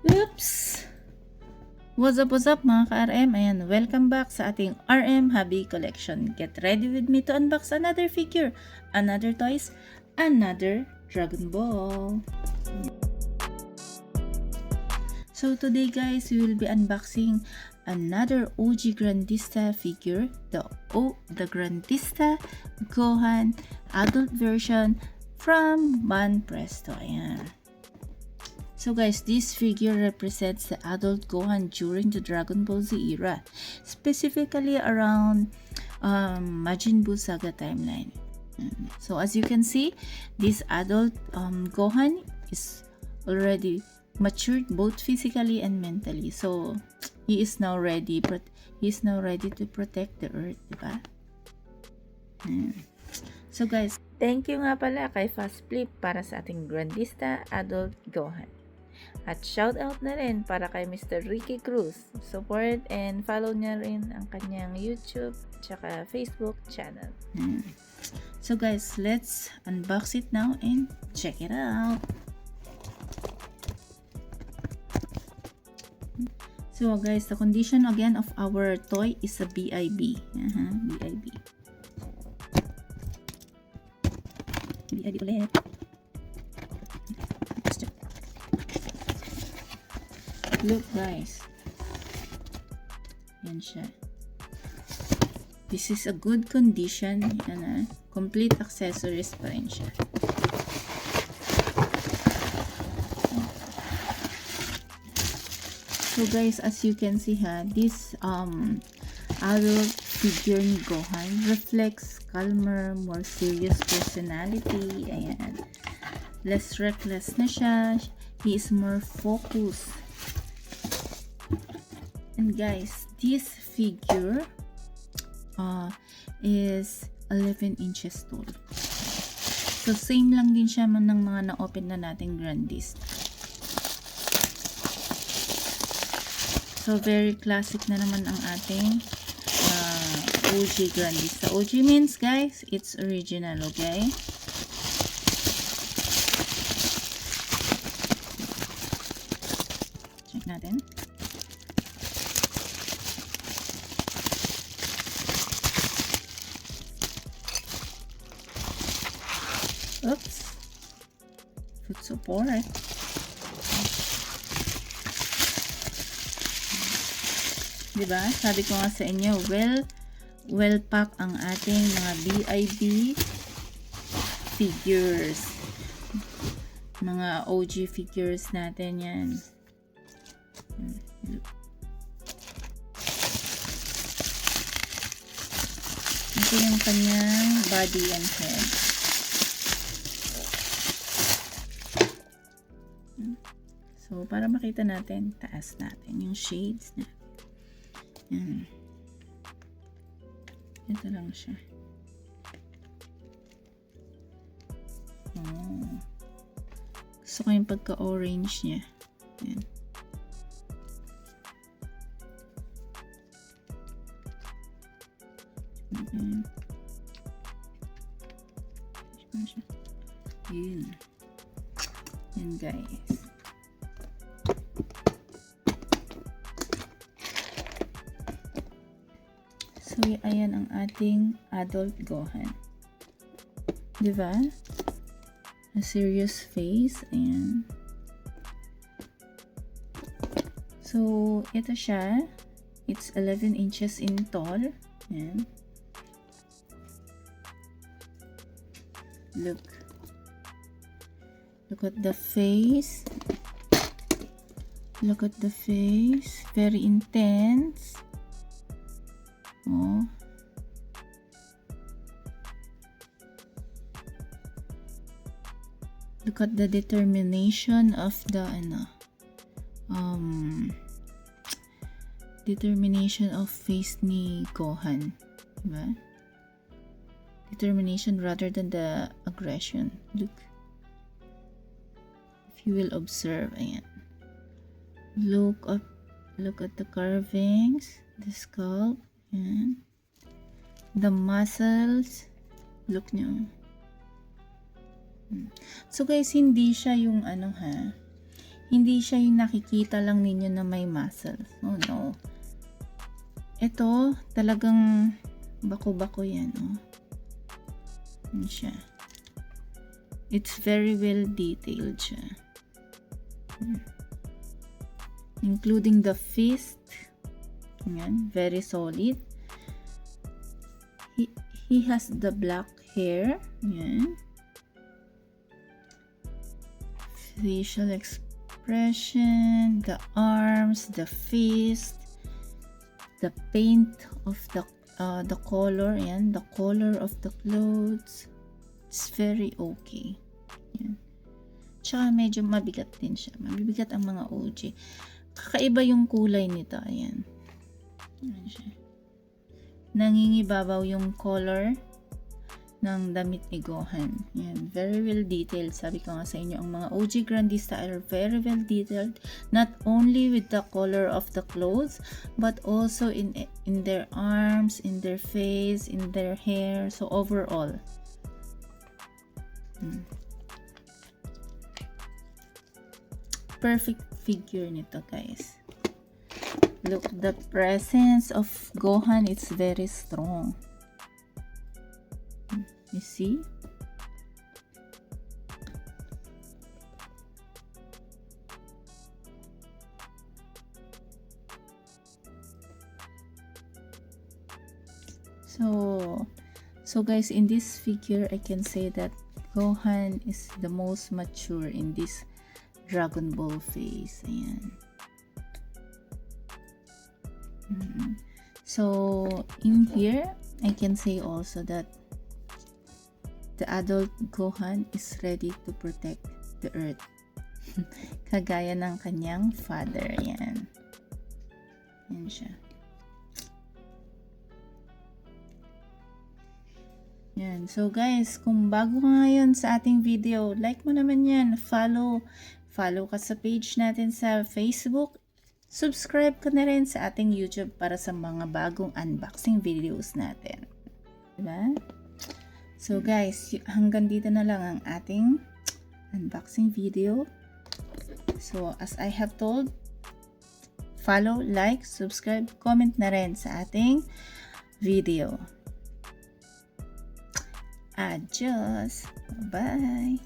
Oops! What's up mga ka-RM? Ayan, welcome back sa ating RM Hobby Collection. Get ready with me to unbox another figure, another toys, another Dragon Ball. So today guys, we will be unboxing another OG Grandista figure, the Grandista Gohan adult version from Ban Presto. Ayan. So guys, this figure represents the adult Gohan during the Dragon Ball Z era, specifically around Majin Buu Saga timeline. So as you can see, this adult Gohan is already matured both physically and mentally. So he is now ready, but he is now ready to protect the Earth, diba? So guys, thank you nga pala kay Fast Flip para sa ating Grandista adult Gohan. At shout out na rin para kay Mr. Ricky Cruz. Support and follow niya rin ang kanyang YouTube at Facebook channel. So guys, let's unbox it now and check it out. So guys, the condition again of our toy is a BIB. BIB. BIB ulit. Look guys, yan siya. This is a good condition. Yan, complete accessories pa rin siya. So guys, as you can see this adult figure ni Gohan reflects calmer, more serious personality. Ayan, less reckless na siya. He is more focused. And guys, this figure is 11 inches tall. So same lang din siya ng mga na-open na nating Grandista. So very classic na naman ang ating OG Grandista. OG means guys, it's original, okay? Check natin. Oops. Foot support. Diba? Sabi ko nga sa inyo, well pack ang ating mga BIB figures. Mga OG figures natin yan. Ito yung kanyang body and head. So, para makita natin, taas natin yung shades na. Yan. Ito lang siya. Oh. Gusto ko yung pagka-orange niya. Yan. Yun. Yan guys. So, ayan ang ating adult Gohan. Diba? A serious face. Ayan. So, ito siya. It's 11 inches in tall. Ayan. Look. Look at the face. Look at the face. Very intense. Oh. Look at the determination of the determination of face ni Gohan. Diba? Determination rather than the aggression. Look. If you will observe, ayan. Look at the carvings, the skull. Yan. The muscles. Look nyo. So guys, hindi siya yung Hindi siya yung nakikita lang ninyo na may muscles. Oh no. Ito, talagang bako-bako yan. Oh. Yan siya. It's very well detailed siya. Including the fist. Yan, very solid. He has the black hair. Yan. Facial expression, the arms, the fist, the paint of the color, and the color of the clothes. It's very okay. Yan. Tsaka medyo mabigat din siya. Mabibigat ang mga OG. Kakaiba yung kulay nito. Ayan. Ayan siya. Nangingibabaw yung color ng damit ni Gohan. Yan, very well detailed. Sabi ko nga sa inyo, ang mga OG Grandista are very well detailed, not only with the color of the clothes, but also in their arms, in their face, in their hair. So overall, perfect figure nito, guys. Look, the presence of Gohan, it's very strong. You see? So guys, in this figure, I can say that Gohan is the most mature in this Dragon Ball phase. Ayan. So in here, I can say also that the adult Gohan is ready to protect the earth. Kagaya ng kanyang father. Yan. Yan siya. Yan. So guys, kung bago ka ngayon sa ating video, like mo naman yan. Follow ka sa page natin sa Facebook. Subscribe ka na rin sa ating YouTube para sa mga bagong unboxing videos natin. Diba? So guys, hanggang dito na lang ang ating unboxing video. So as I have told, follow, like, subscribe, comment na rin sa ating video. Adios! Bye!